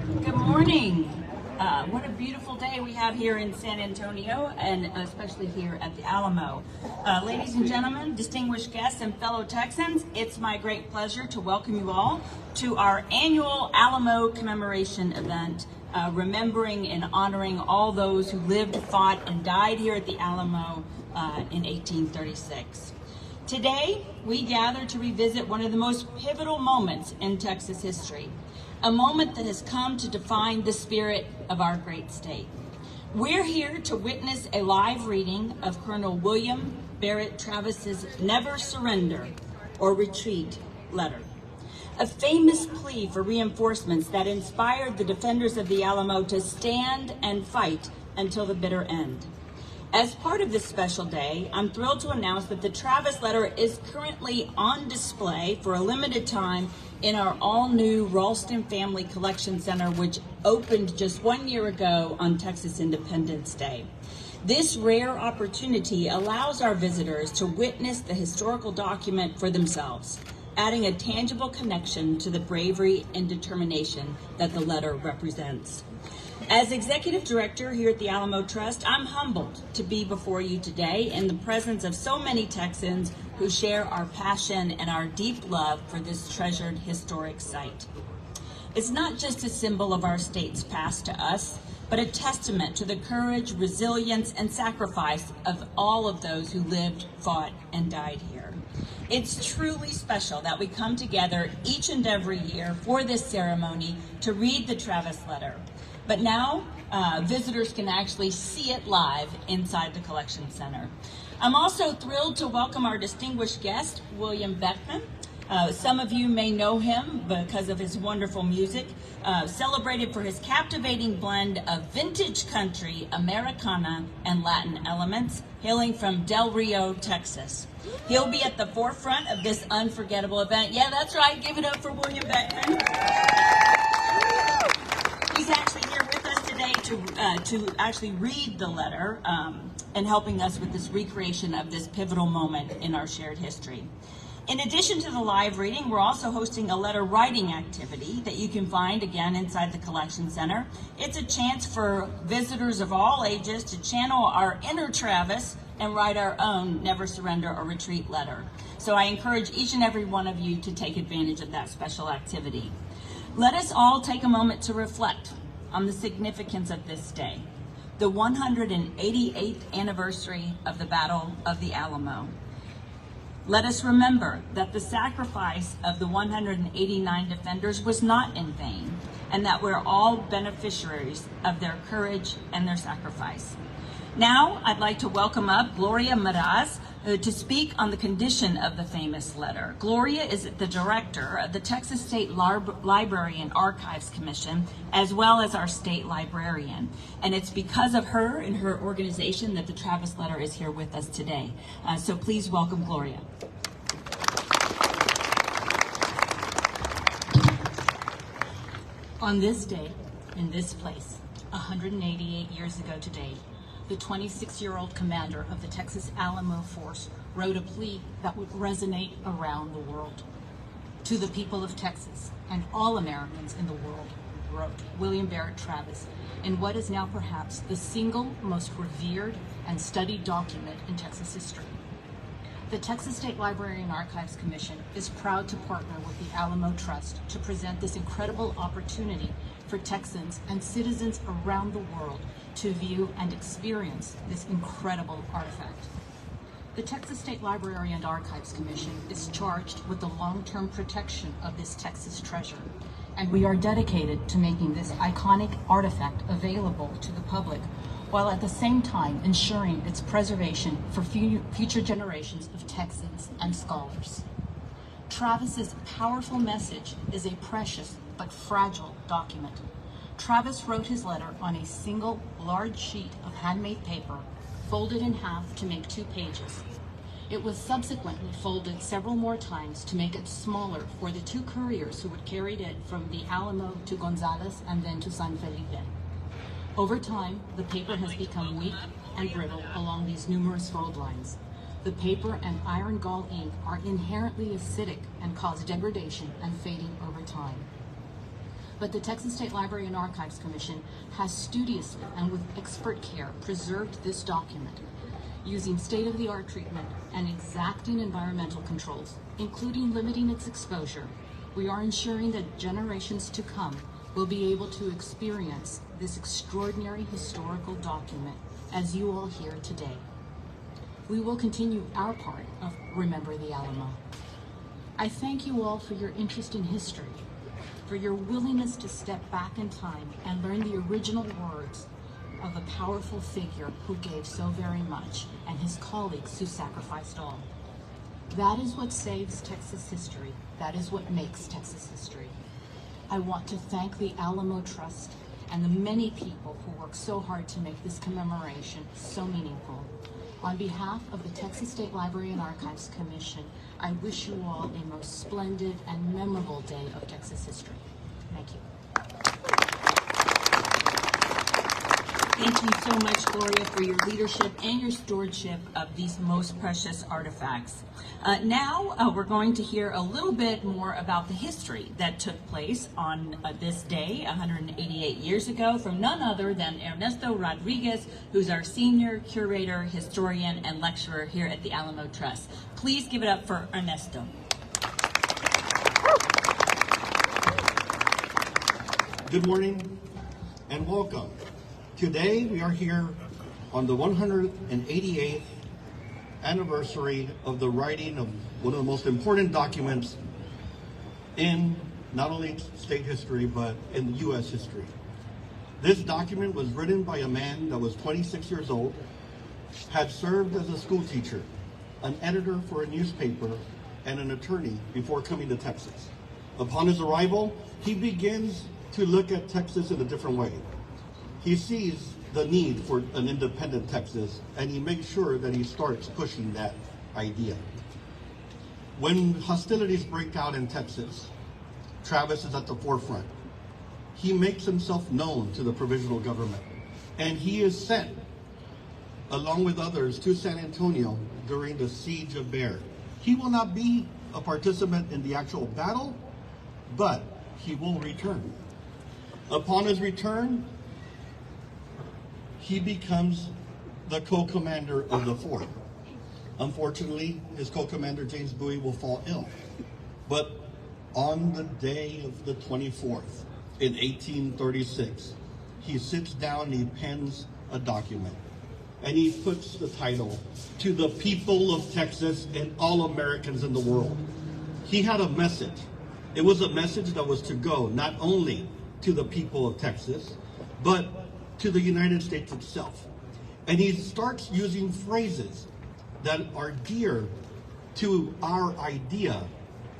Good morning. What a beautiful day we have here in San Antonio, and especially here at the Alamo. Ladies and gentlemen, distinguished guests and fellow Texans, it's my great pleasure to welcome you all to our annual Alamo Commemoration event, remembering and honoring all those who lived, fought, and died here at the Alamo in 1836. Today, we gather to revisit one of the most pivotal moments in Texas history, a moment that has come to define the spirit of our great state. We're here to witness a live reading of Colonel William Barrett Travis's Never Surrender or Retreat letter, a famous plea for reinforcements that inspired the defenders of the Alamo to stand and fight until the bitter end. As part of this special day, I'm thrilled to announce that the Travis letter is currently on display for a limited time in our all-new Ralston Family Collection Center, which opened just 1 year ago on Texas Independence Day. This rare opportunity allows our visitors to witness the historical document for themselves, adding a tangible connection to the bravery and determination that the letter represents. As Executive Director here at the Alamo Trust, I'm humbled to be before you today in the presence of so many Texans who share our passion and our deep love for this treasured historic site. It's not just a symbol of our state's past to us, but a testament to the courage, resilience, and sacrifice of all of those who lived, fought, and died here. It's truly special that we come together each and every year for this ceremony to read the Travis letter. But now, visitors can actually see it live inside the Collection Center. I'm also thrilled to welcome our distinguished guest, William Beckmann. Some of you may know him because of his wonderful music, celebrated for his captivating blend of vintage country, Americana, and Latin elements, hailing from Del Rio, Texas. He'll be at the forefront of this unforgettable event. Yeah, that's right, give it up for William Beckmann. He's actually here with us today to actually read the letter and helping us with this recreation of this pivotal moment in our shared history. In addition to the live reading, we're also hosting a letter writing activity that you can find again inside the Collection Center. It's a chance for visitors of all ages to channel our inner Travis and write our own Never Surrender or Retreat letter. So I encourage each and every one of you to take advantage of that special activity. Let us all take a moment to reflect on the significance of this day, the 188th anniversary of the Battle of the Alamo. Let us remember that the sacrifice of the 189 defenders was not in vain, and that we're all beneficiaries of their courage and their sacrifice. Now, I'd like to welcome up Gloria Meraz to speak on the condition of the famous letter. Gloria is the director of the Texas State Library and Archives Commission, as well as our state librarian. And it's because of her and her organization that the Travis letter is here with us today. So please welcome Gloria. On this day, in this place, 188 years ago today, the 26-year-old commander of the Texas Alamo Force wrote a plea that would resonate around the world. To the people of Texas and all Americans in the world, wrote William Barrett Travis in what is now perhaps the single most revered and studied document in Texas history. The Texas State Library and Archives Commission is proud to partner with the Alamo Trust to present this incredible opportunity for Texans and citizens around the world to view and experience this incredible artifact. The Texas State Library and Archives Commission is charged with the long-term protection of this Texas treasure, and we are dedicated to making this iconic artifact available to the public, while at the same time ensuring its preservation for future generations of Texans and scholars. Travis's powerful message is a precious but fragile document. Travis wrote his letter on a single large sheet of handmade paper, folded in half to make 2 pages. It was subsequently folded several more times to make it smaller for the 2 couriers who would carry it from the Alamo to Gonzales and then to San Felipe. Over time, the paper has become weak and brittle along these numerous fold lines. The paper and iron gall ink are inherently acidic and cause degradation and fading over time. but the Texas State Library and Archives Commission has studiously and with expert care preserved this document using state-of-the-art treatment and exacting environmental controls, including limiting its exposure. We are ensuring that generations to come will be able to experience this extraordinary historical document as you all hear today. We will continue our part of Remember the Alamo. I thank you all for your interest in history, for your willingness to step back in time and learn the original words of a powerful figure who gave so very much, and his colleagues who sacrificed all. That is what saves Texas history. That is what makes Texas history. I want to thank the Alamo Trust and the many people who work so hard to make this commemoration so meaningful. On behalf of the Texas State Library and Archives Commission, I wish you all a most splendid and memorable day of Texas history. Thank you. Thank you so much, Gloria, for your leadership and your stewardship of these most precious artifacts. Now we're going to hear a little bit more about the history that took place on this day 188 years ago from none other than Ernesto Rodriguez, who's our senior curator, historian, and lecturer here at the Alamo Trust. Please give it up for Ernesto. Good morning and welcome. Today we are here on the 188th anniversary of the writing of one of the most important documents in not only state history but in U.S. history. This document was written by a man that was 26 years old, had served as a school teacher, an editor for a newspaper, and an attorney before coming to Texas. Upon his arrival, he begins to look at Texas in a different way. He sees the need for an independent Texas, and he makes sure that he starts pushing that idea. When hostilities break out in Texas, Travis is at the forefront. He makes himself known to the provisional government, and he is sent, along with others, to San Antonio during the Siege of Bear. He will not be a participant in the actual battle, but he will return. Upon his return, he becomes the co-commander of the fort. Unfortunately, his co-commander, James Bowie, will fall ill. But on the day of the 24th, in 1836, he sits down and he pens a document. And he puts the title, "To the People of Texas and All Americans in the World." He had a message. It was a message that was to go not only to the people of Texas, but to the United States itself. And he starts using phrases that are dear to our idea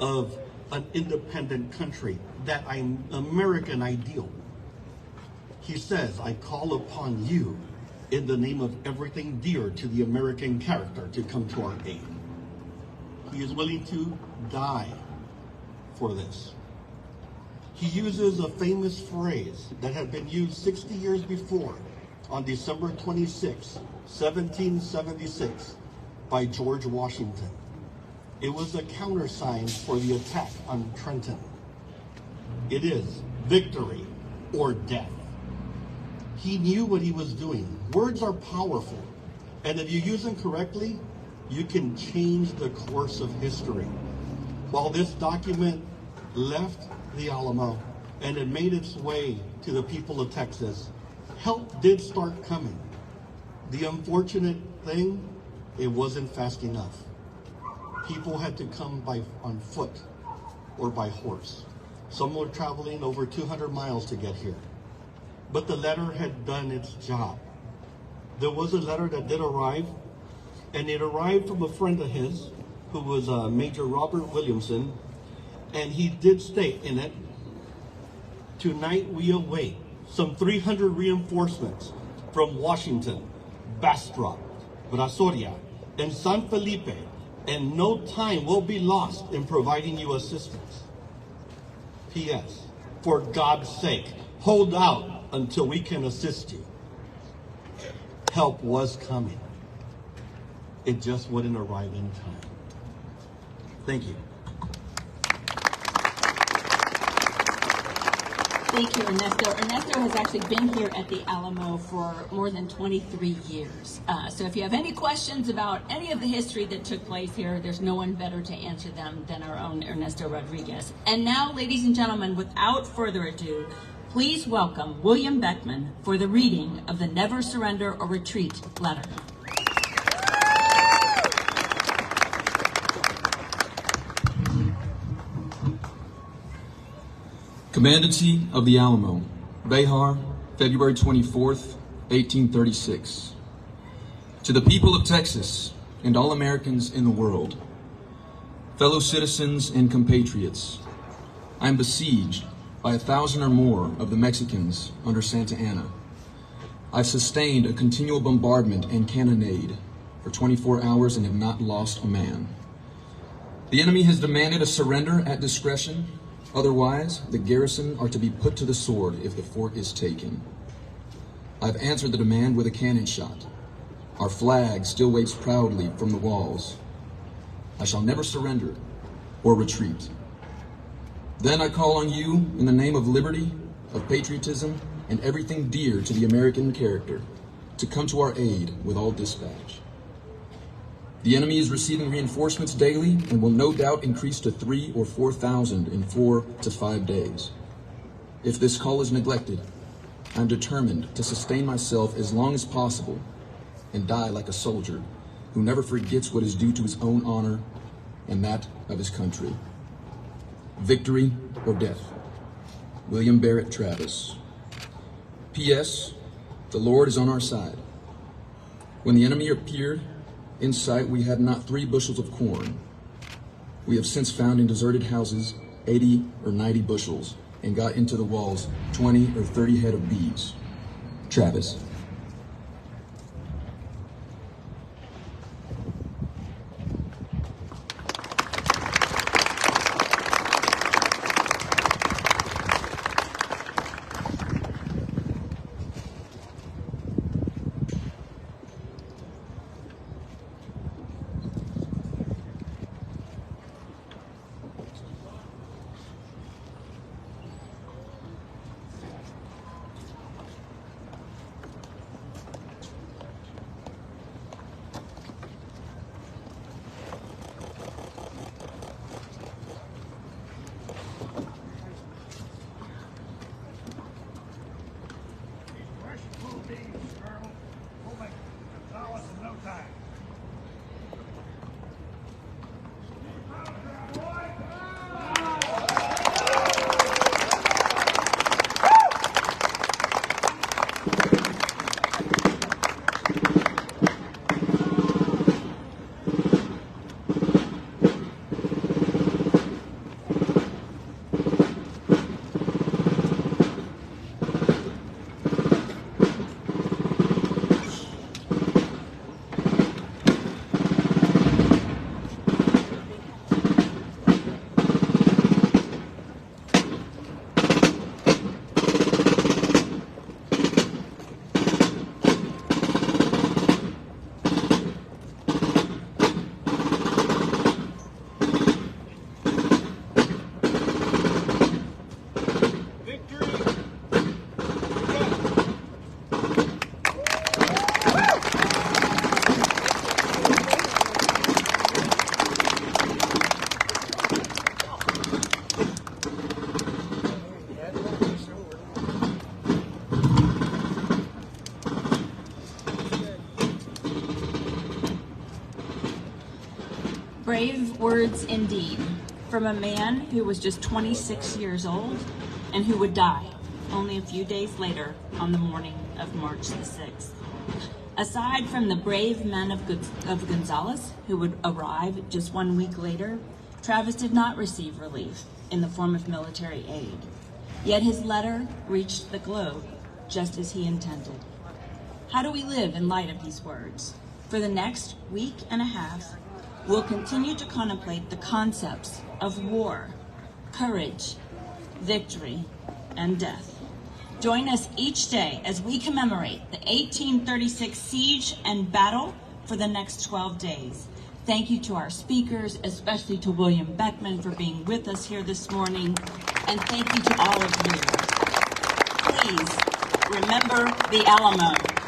of an independent country, that American ideal. He says, "I call upon you in the name of everything dear to the American character to come to our aid." He is willing to die for this. He uses a famous phrase that had been used 60 years before, on December 26, 1776, by George Washington. It was a countersign for the attack on Trenton. It is victory or death. He knew what he was doing. Words are powerful, and if you use them correctly, you can change the course of history. While this document left the Alamo and it made its way to the people of Texas, help did start coming. The unfortunate thing, it wasn't fast enough. People had to come on foot or by horse. Some were traveling over 200 miles to get here. But the letter had done its job. There was a letter that did arrive, and it arrived from a friend of his who was Major Robert Williamson, and he did state in it, "Tonight we await some 300 reinforcements from Washington, Bastrop, Brazoria, and San Felipe, and no time will be lost in providing you assistance. P.S. For God's sake, hold out until we can assist you." Help was coming. It just wouldn't arrive in time. Thank you. Thank you, Ernesto. Ernesto has actually been here at the Alamo for more than 23 years. So if you have any questions about any of the history that took place here, there's no one better to answer them than our own Ernesto Rodriguez. And now, ladies and gentlemen, without further ado, please welcome William Beckmann for the reading of the Never Surrender or Retreat letter. Commandancy of the Alamo, Behar, February 24th, 1836. To the people of Texas and all Americans in the world, fellow citizens and compatriots, I am besieged by 1,000 or more of the Mexicans under Santa Anna. I've sustained a continual bombardment and cannonade for 24 hours and have not lost a man. The enemy has demanded a surrender at discretion. Otherwise, the garrison are to be put to the sword if the fort is taken. I've answered the demand with a cannon shot. Our flag still waves proudly from the walls. I shall never surrender or retreat. Then I call on you in the name of liberty, of patriotism, and everything dear to the American character to come to our aid with all dispatch. The enemy is receiving reinforcements daily and will no doubt increase to 3,000 or 4,000 in 4 to 5 days. If this call is neglected, I am determined to sustain myself as long as possible and die like a soldier who never forgets what is due to his own honor and that of his country. Victory or death. William Barrett Travis. P.S. The Lord is on our side. When the enemy appeared in sight, we had not 3 bushels of corn. We have since found in deserted houses 80 or 90 bushels and got into the walls 20 or 30 head of beeves. Travis. Brave words indeed, from a man who was just 26 years old and who would die only a few days later on the morning of March the 6th. Aside from the brave men of Gonzales, who would arrive just 1 week later, Travis did not receive relief in the form of military aid. Yet his letter reached the globe just as he intended. How do we live in light of these words? For the next week and a half, we'll continue to contemplate the concepts of war, courage, victory, and death. Join us each day as we commemorate the 1836 siege and battle for the next 12 days. Thank you to our speakers, especially to William Beckmann for being with us here this morning, and thank you to all of you. please remember the Alamo.